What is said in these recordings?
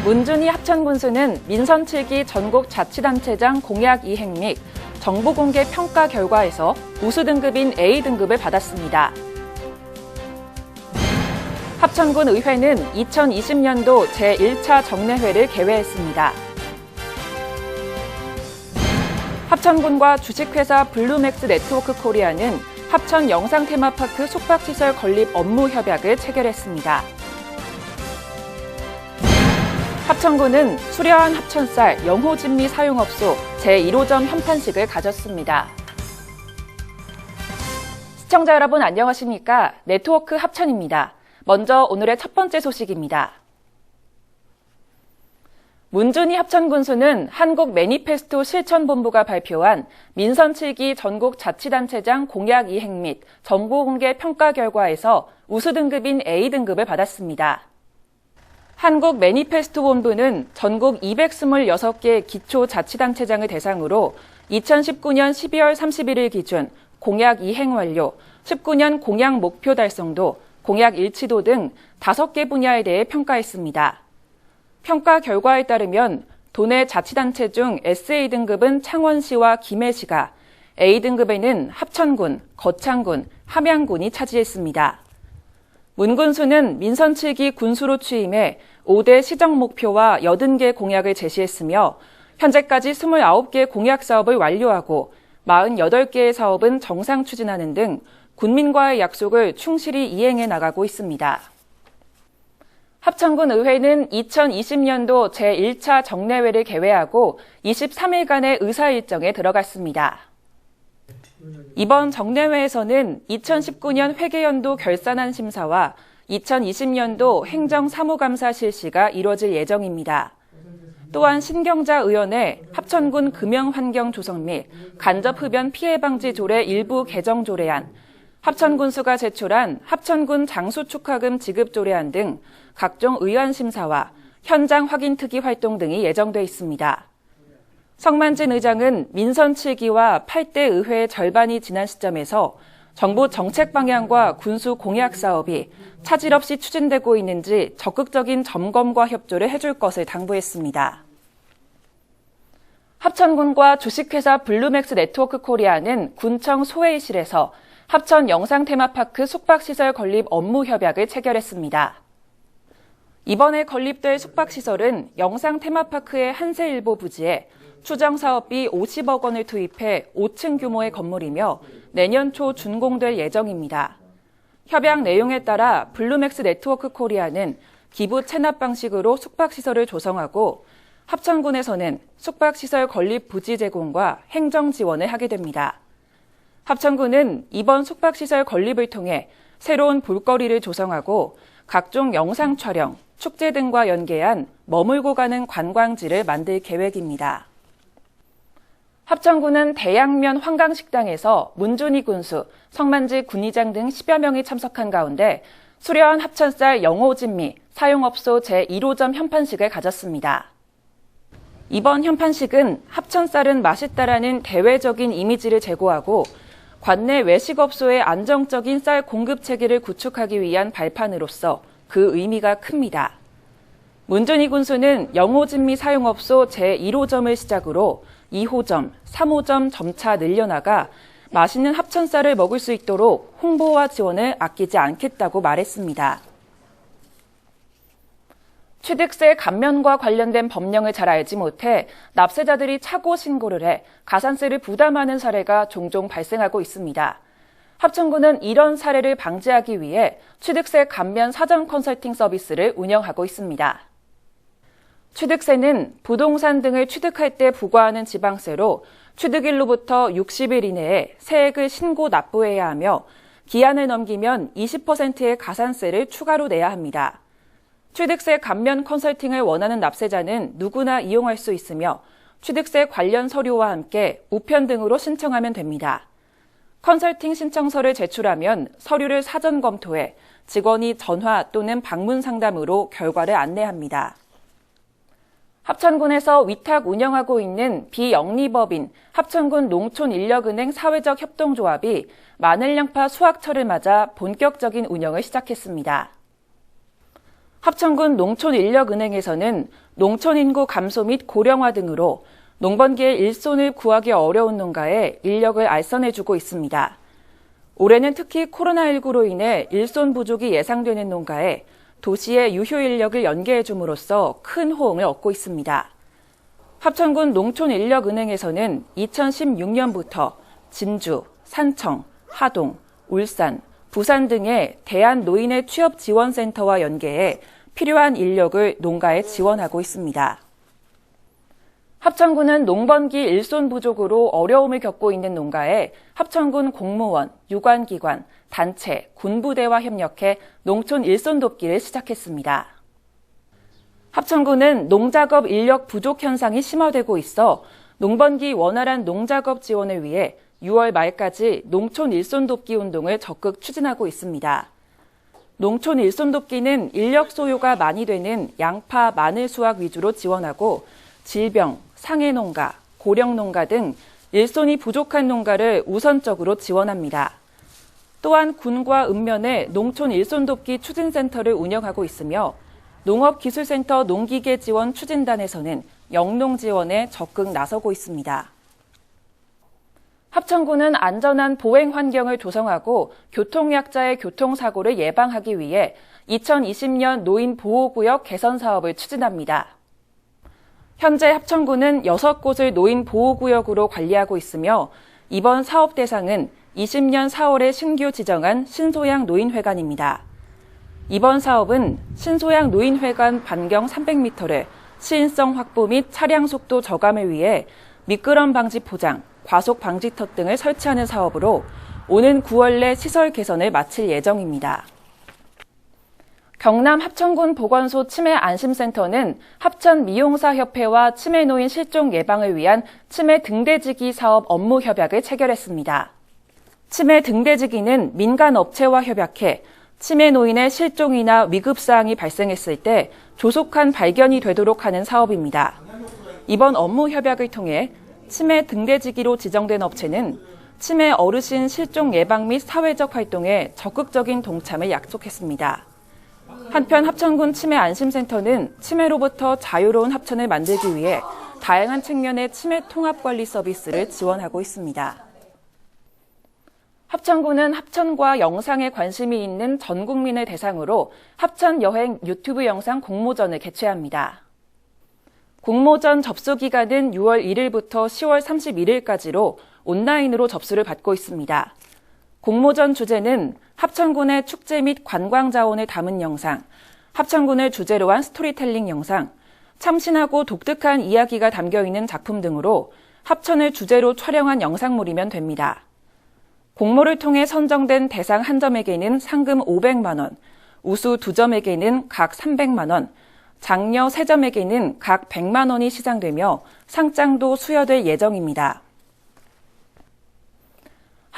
문준희 합천군수는 민선 7기 전국자치단체장 공약 이행 및 정보공개 평가 결과에서 우수 등급인 A등급을 받았습니다. 합천군 의회는 2020년도 제1차 정례회를 개회했습니다. 합천군과 주식회사 블루맥스 네트워크 코리아는 합천 영상 테마파크 숙박시설 건립 업무 협약을 체결했습니다. 합천군은 수려한 합천쌀 영호진미 사용업소 제1호점 현판식을 가졌습니다. 시청자 여러분 안녕하십니까? 네트워크 합천입니다. 먼저 오늘의 첫 번째 소식입니다. 문준희 합천군수는 한국 매니페스토 실천본부가 발표한 민선 7기 전국자치단체장 공약 이행 및 정보공개 평가 결과에서 우수 등급인 A등급을 받았습니다. 한국 매니페스토 본부는 전국 226개 기초자치단체장을 대상으로 2019년 12월 31일 기준 공약 이행 완료, 19년 공약 목표 달성도, 공약 일치도 등 5개 분야에 대해 평가했습니다. 평가 결과에 따르면 도내 자치단체 중 SA등급은 창원시와 김해시가, A등급에는 합천군, 거창군, 함양군이 차지했습니다. 문 군수는 민선 7기 군수로 취임해 5대 시정 목표와 80개 공약을 제시했으며 현재까지 29개 공약 사업을 완료하고 48개의 사업은 정상 추진하는 등 군민과의 약속을 충실히 이행해 나가고 있습니다. 합천군 의회는 2020년도 제1차 정례회를 개회하고 23일간의 의사 일정에 들어갔습니다. 이번 정례회에서는 2019년 회계연도 결산안 심사와 2020년도 행정사무감사 실시가 이뤄질 예정입니다. 또한 신경자 의원의 합천군 금영환경 조성 및 간접흡연 피해 방지 조례 일부 개정 조례안, 합천군수가 제출한 합천군 장수축하금 지급 조례안 등 각종 의안 심사와 현장 확인 특위 활동 등이 예정돼 있습니다. 성만진 의장은 민선 7기와 8대 의회의 절반이 지난 시점에서 정부 정책 방향과 군수 공약 사업이 차질 없이 추진되고 있는지 적극적인 점검과 협조를 해줄 것을 당부했습니다. 합천군과 주식회사 블루맥스 네트워크 코리아는 군청 소회의실에서 합천 영상 테마파크 숙박시설 건립 업무 협약을 체결했습니다. 이번에 건립될 숙박시설은 영상 테마파크의 한세일보 부지에 추정사업비 50억 원을 투입해 5층 규모의 건물이며 내년 초 준공될 예정입니다. 협약 내용에 따라 블루맥스 네트워크 코리아는 기부 체납 방식으로 숙박시설을 조성하고 합천군에서는 숙박시설 건립 부지 제공과 행정 지원을 하게 됩니다. 합천군은 이번 숙박시설 건립을 통해 새로운 볼거리를 조성하고 각종 영상 촬영, 축제 등과 연계한 머물고 가는 관광지를 만들 계획입니다. 합천군은 대양면 환강식당에서 문준희 군수, 성만지 군의장 등 10여 명이 참석한 가운데 수려한 합천쌀 영호진미 사용업소 제1호점 현판식을 가졌습니다. 이번 현판식은 합천쌀은 맛있다라는 대외적인 이미지를 제고하고 관내 외식업소의 안정적인 쌀 공급 체계를 구축하기 위한 발판으로서 그 의미가 큽니다. 문준희 군수는 영호진미 사용업소 제1호점을 시작으로 2호점, 3호점 점차 늘려나가 맛있는 합천쌀을 먹을 수 있도록 홍보와 지원을 아끼지 않겠다고 말했습니다. 취득세 감면과 관련된 법령을 잘 알지 못해 납세자들이 착오 신고를 해 가산세를 부담하는 사례가 종종 발생하고 있습니다. 합천군은 이런 사례를 방지하기 위해 취득세 감면 사전 컨설팅 서비스를 운영하고 있습니다. 취득세는 부동산 등을 취득할 때 부과하는 지방세로 취득일로부터 60일 이내에 세액을 신고 납부해야 하며 기한을 넘기면 20%의 가산세를 추가로 내야 합니다. 취득세 감면 컨설팅을 원하는 납세자는 누구나 이용할 수 있으며 취득세 관련 서류와 함께 우편 등으로 신청하면 됩니다. 컨설팅 신청서를 제출하면 서류를 사전 검토해 직원이 전화 또는 방문 상담으로 결과를 안내합니다. 합천군에서 위탁 운영하고 있는 비영리법인 합천군 농촌인력은행 사회적 협동조합이 마늘양파 수확철을 맞아 본격적인 운영을 시작했습니다. 합천군 농촌인력은행에서는 농촌인구 감소 및 고령화 등으로 농번기에 일손을 구하기 어려운 농가에 인력을 알선해주고 있습니다. 올해는 특히 코로나19로 인해 일손 부족이 예상되는 농가에 도시의 유효 인력을 연계해줌으로써 큰 호응을 얻고 있습니다. 합천군 농촌인력은행에서는 2016년부터 진주, 산청, 하동, 울산, 부산 등의 대한노인의 취업지원센터와 연계해 필요한 인력을 농가에 지원하고 있습니다. 합천군은 농번기 일손 부족으로 어려움을 겪고 있는 농가에 합천군 공무원, 유관기관, 단체, 군부대와 협력해 농촌 일손 돕기를 시작했습니다. 합천군은 농작업 인력 부족 현상이 심화되고 있어 농번기 원활한 농작업 지원을 위해 6월 말까지 농촌 일손 돕기 운동을 적극 추진하고 있습니다. 농촌 일손 돕기는 인력 소요가 많이 되는 양파, 마늘 수확 위주로 지원하고 질병, 상해 농가, 고령 농가 등 일손이 부족한 농가를 우선적으로 지원합니다. 또한 군과 읍면에 농촌 일손 돕기 추진센터를 운영하고 있으며 농업기술센터 농기계 지원 추진단에서는 영농 지원에 적극 나서고 있습니다. 합천군은 안전한 보행 환경을 조성하고 교통약자의 교통사고를 예방하기 위해 2020년 노인보호구역 개선 사업을 추진합니다. 현재 합천군은 6곳을 노인보호구역으로 관리하고 있으며 이번 사업 대상은 20년 4월에 신규 지정한 신소양 노인회관입니다. 이번 사업은 신소양 노인회관 반경 300m를 시인성 확보 및 차량 속도 저감을 위해 미끄럼 방지 포장, 과속 방지턱 등을 설치하는 사업으로 오는 9월 내 시설 개선을 마칠 예정입니다. 경남 합천군 보건소 치매 안심센터는 합천 미용사협회와 치매 노인 실종 예방을 위한 치매 등대지기 사업 업무 협약을 체결했습니다. 치매 등대지기는 민간 업체와 협약해 치매 노인의 실종이나 위급사항이 발생했을 때 조속한 발견이 되도록 하는 사업입니다. 이번 업무 협약을 통해 치매 등대지기로 지정된 업체는 치매 어르신 실종 예방 및 사회적 활동에 적극적인 동참을 약속했습니다. 한편 합천군 치매 안심센터는 치매로부터 자유로운 합천을 만들기 위해 다양한 측면의 치매 통합관리 서비스를 지원하고 있습니다. 합천군은 합천과 영상에 관심이 있는 전 국민을 대상으로 합천 여행 유튜브 영상 공모전을 개최합니다. 공모전 접수 기간은 6월 1일부터 10월 31일까지로 온라인으로 접수를 받고 있습니다. 공모전 주제는 합천군의 축제 및 관광 자원을 담은 영상, 합천군을 주제로 한 스토리텔링 영상, 참신하고 독특한 이야기가 담겨있는 작품 등으로 합천을 주제로 촬영한 영상물이면 됩니다. 공모를 통해 선정된 대상 1점에게는 상금 500만 원, 우수 2점에게는 각 300만 원, 장려 3점에게는 각 100만 원이 시상되며 상장도 수여될 예정입니다.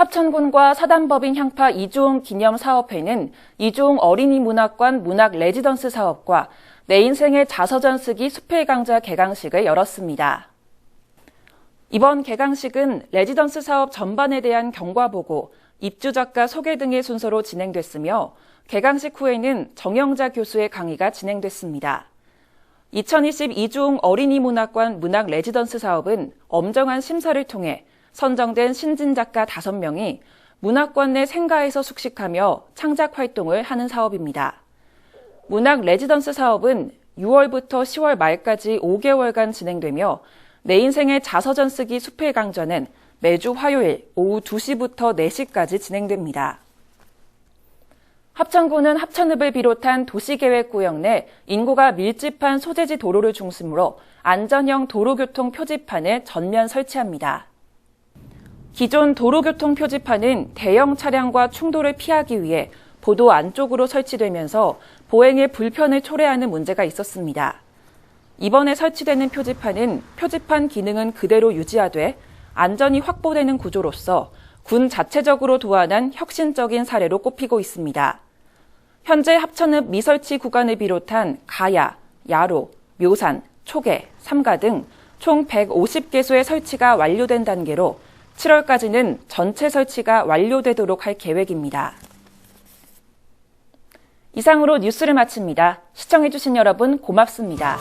합천군과 사단법인 향파 이주홍 기념사업회는 이주홍 어린이문학관 문학 레지던스 사업과 내 인생의 자서전 쓰기 수필 강좌 개강식을 열었습니다. 이번 개강식은 레지던스 사업 전반에 대한 경과보고, 입주작가 소개 등의 순서로 진행됐으며 개강식 후에는 정영자 교수의 강의가 진행됐습니다. 2020 이주홍 어린이문학관 문학 레지던스 사업은 엄정한 심사를 통해 선정된 신진작가 5명이 문학관 내 생가에서 숙식하며 창작 활동을 하는 사업입니다. 문학 레지던스 사업은 6월부터 10월 말까지 5개월간 진행되며 내 인생의 자서전 쓰기 수필 강좌는 매주 화요일 오후 2시부터 4시까지 진행됩니다. 합천군은 합천읍을 비롯한 도시계획구역 내 인구가 밀집한 소재지 도로를 중심으로 안전형 도로교통 표지판을 전면 설치합니다. 기존 도로교통 표지판은 대형 차량과 충돌을 피하기 위해 보도 안쪽으로 설치되면서 보행에 불편을 초래하는 문제가 있었습니다. 이번에 설치되는 표지판은 표지판 기능은 그대로 유지하되 안전이 확보되는 구조로서 군 자체적으로 도안한 혁신적인 사례로 꼽히고 있습니다. 현재 합천읍 미설치 구간을 비롯한 가야, 야로, 묘산, 초계, 삼가 등 총 150개소의 설치가 완료된 단계로 7월까지는 전체 설치가 완료되도록 할 계획입니다. 이상으로 뉴스를 마칩니다. 시청해주신 여러분 고맙습니다.